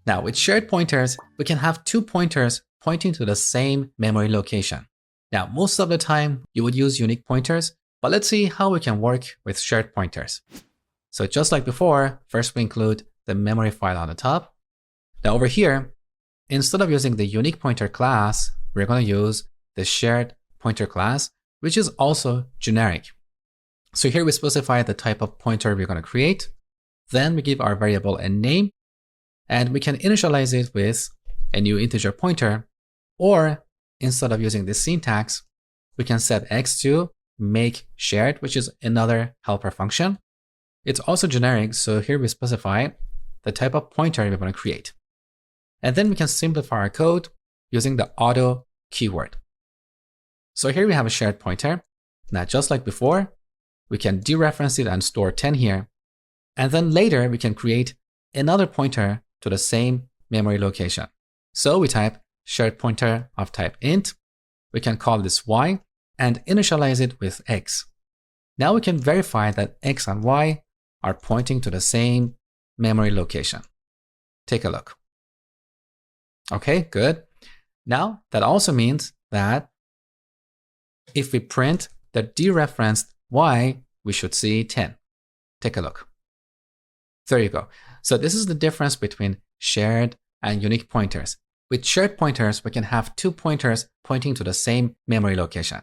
Now, with shared pointers, we can have two pointers pointing to the same memory location. Now, most of the time, you would use unique pointers, but let's see how we can work with shared pointers. So just like before, first we include the memory file on the top. Now over here, instead of using the unique pointer class, we're going to use the shared pointer class, which is also generic. So here we specify the type of pointer we're going to create. Then we give our variable a name, and we can initialize it with a new integer pointer, or instead of using this syntax, we can set x to make shared, which is another helper function. It's also generic, so here we specify the type of pointer we want to create. And then we can simplify our code using the auto keyword. So here we have a shared pointer. Now, just like before, we can dereference it and store 10 here. And then later we can create another pointer to the same memory location. So we type shared pointer of type int. We can call this y and initialize it with x. Now we can verify that x and y are pointing to the same memory location. Take a look. Okay, good. Now that also means that if we print the dereferenced y, we should see 10. Take a look. There you go. So this is the difference between shared and unique pointers. With shared pointers, we can have two pointers pointing to the same memory location.